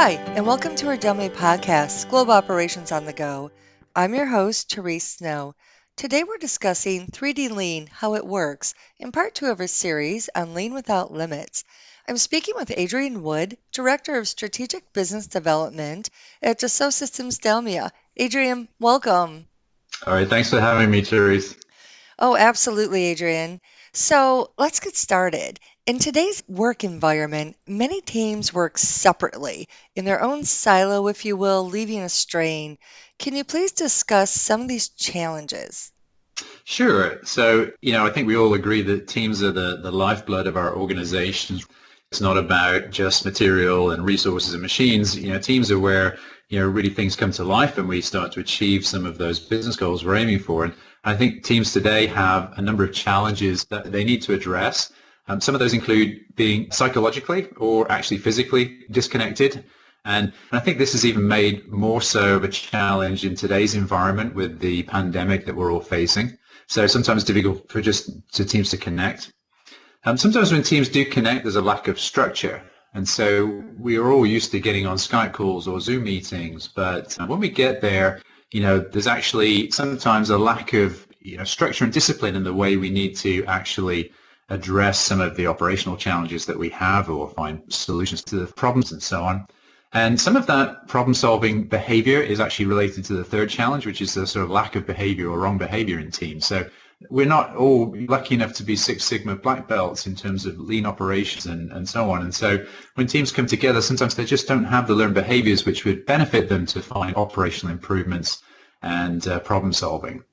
Hi, and welcome to our DELMIA podcast, Global Operations on the Go. I'm your host, Therese Snow. Today we're discussing 3DLean, how it works, in part two of our series on Lean Without Limits. I'm speaking with Adrian Wood, Director of Strategic Business Development at Dassault Systems DELMIA. Adrian, welcome. All right, thanks for having me, Therese. Oh, absolutely, Adrian. So let's get started. In today's work environment, many teams work separately, in their own silo, if you will, leaving a strain. Can you please discuss some of these challenges? Sure. So, I think we all agree that teams are the lifeblood of our organizations. It's not about just material and resources and machines. Teams are where, really things come to life and we start to achieve some of those business goals we're aiming for. And I think teams today have a number of challenges that they need to address. Some of those include being psychologically or actually physically disconnected. And I think this is even made more so of a challenge in today's environment with the pandemic that we're all facing. So sometimes it's difficult for teams to connect. Sometimes when teams do connect, there's a lack of structure. And so we are all used to getting on Skype calls or Zoom meetings. But when we get there, there's actually sometimes a lack of, structure and discipline in the way we need to actually address some of the operational challenges that we have or find solutions to the problems and so on. And some of that problem-solving behavior is actually related to the third challenge, which is the sort of lack of behavior or wrong behavior in teams. So we're not all lucky enough to be Six Sigma black belts in terms of lean operations and so on. And so when teams come together, sometimes they just don't have the learned behaviors which would benefit them to find operational improvements and problem-solving.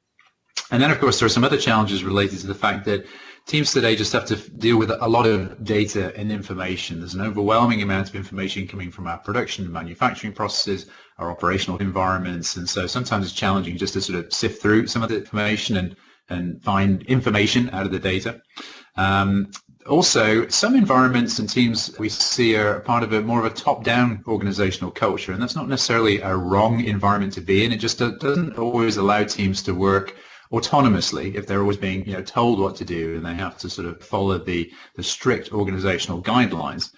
And then, of course, there are some other challenges related to the fact that teams today just have to deal with a lot of data and information. There's an overwhelming amount of information coming from our production and manufacturing processes, our operational environments, and so sometimes it's challenging just to sort of sift through some of the information and find information out of the data. Also, some environments and teams we see are part of more of a top-down organizational culture, and that's not necessarily a wrong environment to be in. It just doesn't always allow teams to work autonomously if they're always being told what to do and they have to sort of follow the strict organizational guidelines.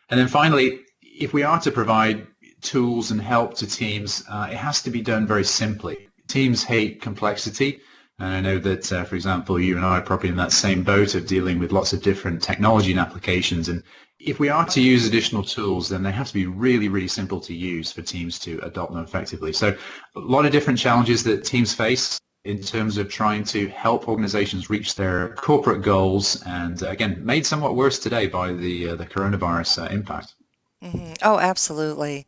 And then finally, if we are to provide tools and help to teams, it has to be done very simply. Teams hate complexity. And I know that, for example, you and I are probably in that same boat of dealing with lots of different technology and applications. And if we are to use additional tools, then they have to be really, really simple to use for teams to adopt them effectively. So a lot of different challenges that teams face in terms of trying to help organizations reach their corporate goals, and again, made somewhat worse today by the coronavirus impact. Mm-hmm. Oh, absolutely.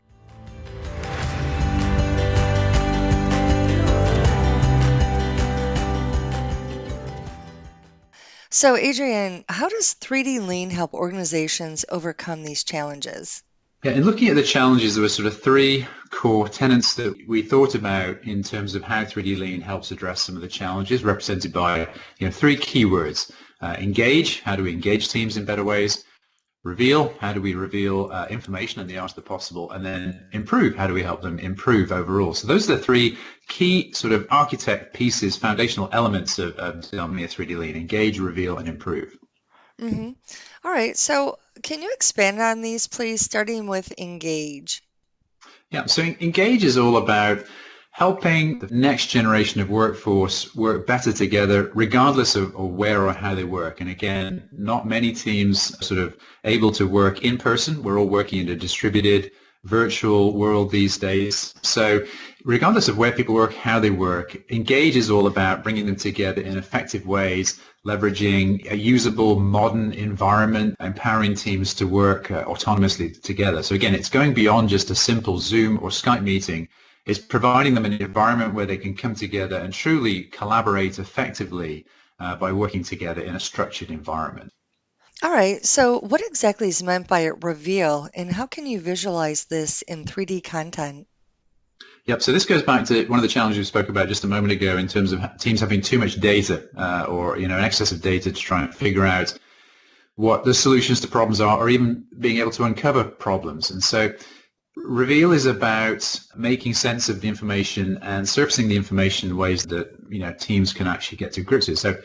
So, Adrian, how does 3DLean help organizations overcome these challenges? Yeah, in looking at the challenges, there were sort of three core tenets that we thought about in terms of how 3DLean helps address some of the challenges, represented by three keywords. Engage, how do we engage teams in better ways? Reveal, how do we reveal information in the art of the possible? And then improve, how do we help them improve overall? So those are the three key sort of architect pieces, foundational elements of DELMIA 3DLean: engage, reveal, and improve. Mm-hmm. All right. So, can you expand on these, please, starting with engage? Yeah, so engage is all about helping the next generation of workforce work better together, regardless of where or how they work. And again, not many teams are sort of able to work in person. We're all working in a distributed virtual world these days. So regardless of where people work, how they work, engage is all about bringing them together in effective ways, leveraging a usable modern environment, empowering teams to work autonomously together. So again, it's going beyond just a simple Zoom or Skype meeting. It's providing them an environment where they can come together and truly collaborate effectively by working together in a structured environment. All right. So, what exactly is meant by reveal, and how can you visualize this in 3D content? Yep. So this goes back to one of the challenges we spoke about just a moment ago in terms of teams having too much data or an excess of data to try and figure out what the solutions to problems are, or even being able to uncover problems. And so reveal is about making sense of the information and surfacing the information in ways that teams can actually get to grips with. So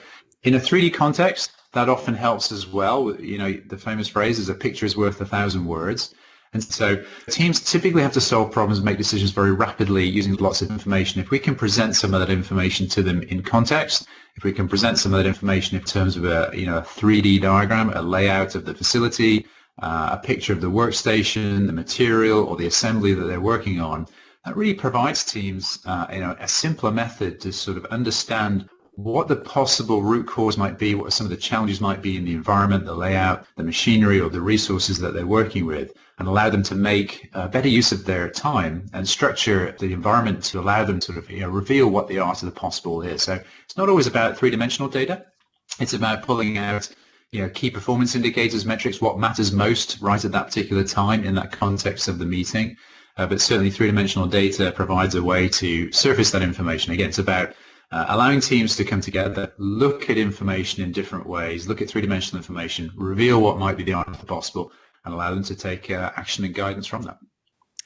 in a 3D context, that often helps as well. The famous phrase is a picture is worth 1,000 words. And so teams typically have to solve problems and make decisions very rapidly using lots of information. If we can present some of that information to them in context, if we can present some of that information in terms of a 3D diagram, a layout of the facility, a picture of the workstation, the material, or the assembly that they're working on, that really provides teams a simpler method to sort of understand what the possible root cause might be, what some of the challenges might be in the environment, the layout, the machinery, or the resources that they're working with, and allow them to make better use of their time and structure the environment to allow them to sort of reveal what the art of the possible is. So it's not always about three-dimensional data. It's about pulling out key performance indicators, metrics, what matters most right at that particular time in that context of the meeting. But certainly three-dimensional data provides a way to surface that information. Again, it's about allowing teams to come together, look at information in different ways, look at three-dimensional information, reveal what might be the art of the possible, and allow them to take action and guidance from that.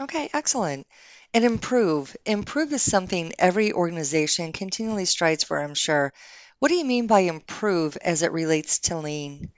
Okay, excellent. And improve. Improve is something every organization continually strives for, I'm sure. What do you mean by improve as it relates to lean?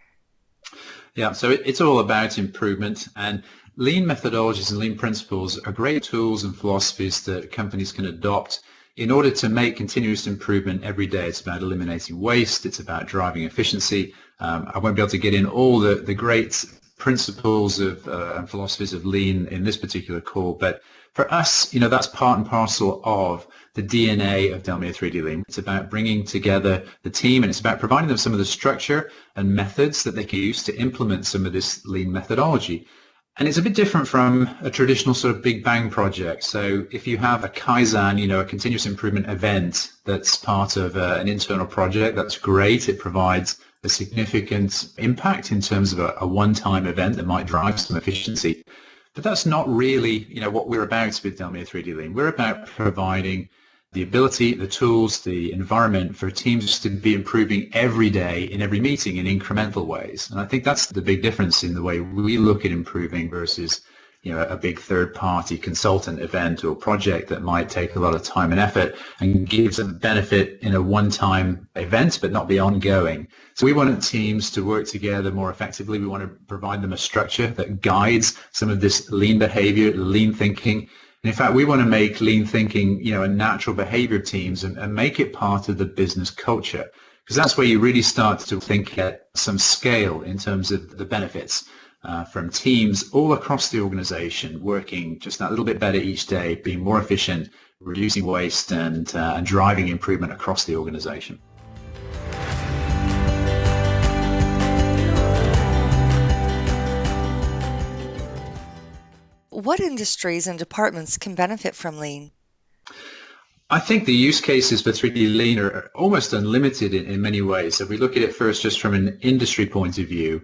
Yeah, so it's all about improvement, and lean methodologies and lean principles are great tools and philosophies that companies can adopt in order to make continuous improvement every day. It's about eliminating waste. It's about driving efficiency. I won't be able to get in all the great principles of and philosophies of lean in this particular call, but for us, that's part and parcel of the DNA of DELMIA 3DLean. It's about bringing together the team, and it's about providing them some of the structure and methods that they can use to implement some of this lean methodology. And it's a bit different from a traditional sort of big bang project. So if you have a Kaizen, a continuous improvement event that's part of an internal project, that's great. It provides a significant impact in terms of a one-time event that might drive some efficiency. But that's not really, what we're about with DELMIA 3DLean. We're about providing the ability, the tools, the environment for teams to be improving every day in every meeting in incremental ways. And I think that's the big difference in the way we look at improving versus, a big third-party consultant event or project that might take a lot of time and effort and gives a benefit in a one-time event, but not be ongoing. So we want teams to work together more effectively. We want to provide them a structure that guides some of this lean behavior, lean thinking. And in fact, we want to make lean thinking, a natural behavior of teams and make it part of the business culture, because that's where you really start to think at some scale in terms of the benefits from teams all across the organization working just that little bit better each day, being more efficient, reducing waste, and driving improvement across the organization. What industries and departments can benefit from lean? I think the use cases for 3DLean are almost unlimited in many ways. So if we look at it first just from an industry point of view,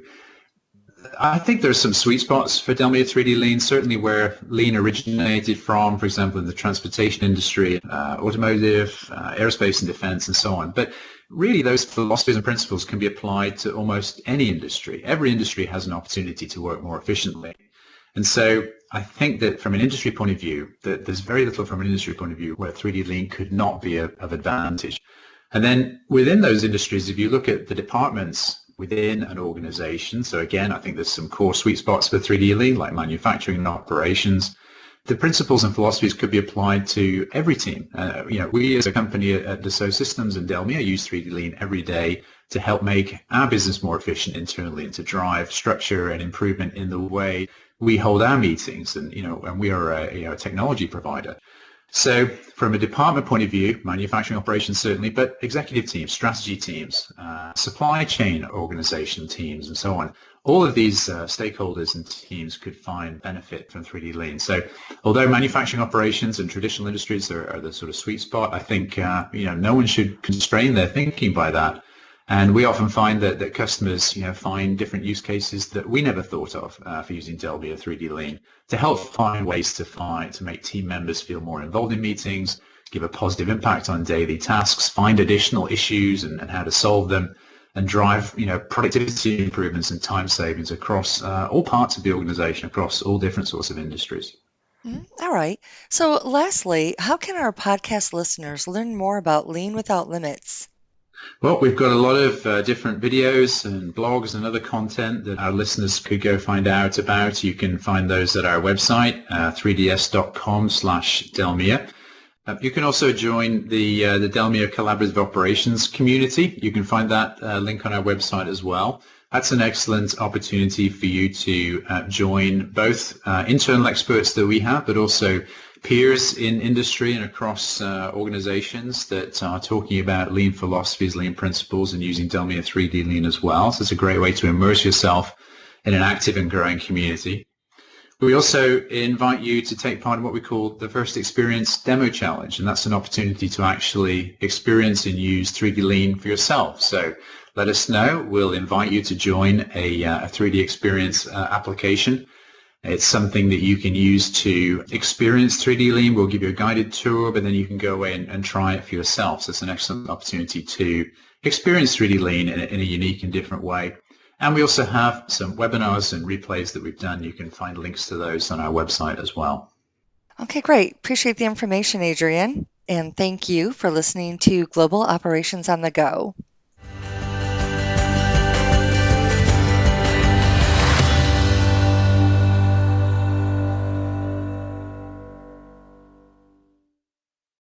I think there's some sweet spots for DELMIA 3DLean, certainly where lean originated from, for example, in the transportation industry, automotive, aerospace and defense, and so on. But really, those philosophies and principles can be applied to almost any industry. Every industry has an opportunity to work more efficiently. And so I think that from an industry point of view, that there's very little from an industry point of view where 3DLean could not be of advantage. And then within those industries, if you look at the departments within an organization, so again, I think there's some core sweet spots for 3DLean, like manufacturing and operations. The principles and philosophies could be applied to every team. We as a company at Dassault Systems and DELMIA use 3DLean every day to help make our business more efficient internally and to drive structure and improvement in the way we hold our meetings, and we are a technology provider. So from a department point of view, manufacturing operations certainly, but executive teams, strategy teams, supply chain organization teams, and so on, all of these stakeholders and teams could find benefit from 3DLean. So although manufacturing operations and traditional industries are the sort of sweet spot, I think no one should constrain their thinking by that. And we often find that customers, find different use cases that we never thought of for using DELMIA 3DLean to help find ways to make team members feel more involved in meetings, give a positive impact on daily tasks, find additional issues and how to solve them, and drive, productivity improvements and time savings across all parts of the organization, across all different sorts of industries. All right. So lastly, how can our podcast listeners learn more about Lean Without Limits? Well, we've got a lot of different videos and blogs and other content that our listeners could go find out about. You can find those at our website, 3ds.com/DELMIA. You can also join the DELMIA Collaborative Operations community. You can find that link on our website as well. That's an excellent opportunity for you to join both internal experts that we have, but also peers in industry and across organizations that are talking about lean philosophies, lean principles, and using DELMIA 3DLean as well. So it's a great way to immerse yourself in an active and growing community. We also invite you to take part in what we call the First Experience Demo Challenge, and that's an opportunity to actually experience and use 3DLean for yourself. So let us know. We'll invite you to join a 3D Experience application. It's something that you can use to experience 3DLean. We'll give you a guided tour, but then you can go away and try it for yourself. So it's an excellent opportunity to experience 3DLean in a unique and different way. And we also have some webinars and replays that we've done. You can find links to those on our website as well. Okay, great. Appreciate the information, Adrian. And thank you for listening to Global Operations on the Go.